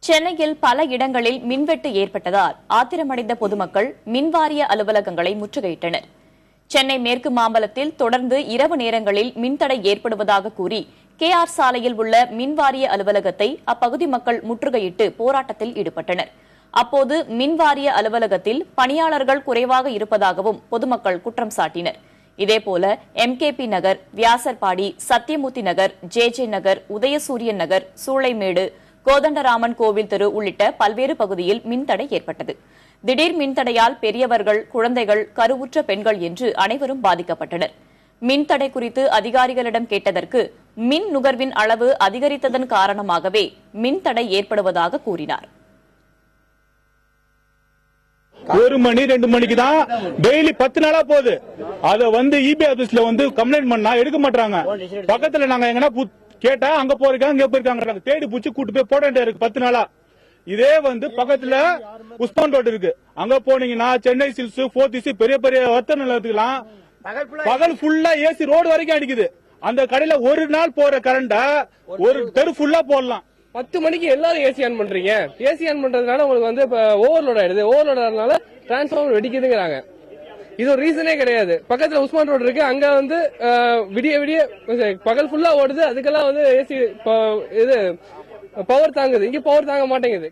சென்னையில் பல இடங்களில் மின்வெட்டு ஏற்பட்டதால் ஆத்திரமடைந்த பொதுமக்கள் மின்வாரிய அலுவலகங்களை முற்றுகையிட்டனர். சென்னை மேற்கு மாம்பலத்தில் தொடர்ந்து இரவு நேரங்களில் மின்தடை ஏற்படுவதாக கூறி KR சாலையில் உள்ள மின்வாரிய அலுவலகத்தை அப்பகுதி மக்கள் முற்றுகையிட்டு போராட்டத்தில் ஈடுபட்டனர். அப்போது மின்வாரிய அலுவலகத்தில் பணியாளர்கள் குறைவாக இருப்பதாகவும் பொதுமக்கள் குற்றம் சாட்டினர். இதேபோல MKP நகர், வியாசர்பாடி, சத்தியமூர்த்தி நகர், JJ நகர், உதயசூரியன் நகர், சூளைமேடு, கோதண்டராமன் கோவில் தெரு உள்ளிட்ட பல்வேறு பகுதியில் மின்தடை ஏற்பட்டது. திடீர் மின்தடையால் பெரியவர்கள், குழந்தைகள், கருவுற்ற பெண்கள் என்று அனைவரும் பாதிக்கப்பட்டனர். மின்தடை குறித்து அதிகாரிகளிடம் கேட்டதற்கு மின் நுகர்வின் அளவு அதிகரித்ததன் காரணமாகவே மின்தடை ஏற்படுவதாக கூறினார். 1 மணி 2 மணிக்கு தான் டெய்லி 10 நாளா போகுது. அத EB ஆபீஸ்ல கம்ப்ளைண்ட் பண்ணா எடுக்க மாட்டாங்க. பக்கத்துல நாங்க எங்கன்னா கேட்டா அங்க போயிருக்காங்க, இங்க போயிருக்காங்க, தேடி பூச்சி கூட்டு போய் போட வேண்டிய இருக்கு 10 நாளா. இதே பக்கத்துல உஸ்மான் ரோடு இருக்கு, அங்க போனீங்கன்னா சென்னை சில்ஸ், போர்த்திஸ், பெரிய பெரிய வர்த்தக நிலையத்துக்குலாம் பகல் ஃபுல்லா ஏசி ரோடு வரைக்கும் அடிக்குது. அந்த கடையில ஒரு நாள் போற கரண்ட ஒரு தெரு ஃபுல்லா போடலாம். 10 மணிக்கு எல்லாரும் ஏசி ஆன் பண்றீங்க. ஏசி ஆன் பண்றதுனால உங்களுக்கு ஓவர்லோட் ஆயிடுது. ஓவர்லோட் ஆனதுனால டிரான்ஸ்ஃபார்மர் வெடிக்குதுங்கிறாங்க. இது ஒரு ரீசனே கிடையாது. பக்கத்துல உஸ்மான் ரோடு இருக்கு, அங்க விடிய விடிய பகல் ஃபுல்லா ஓடுது. அதுக்கெல்லாம் ஏசி இது பவர் தாங்குது. இங்க பவர் தாங்க மாட்டேங்குது.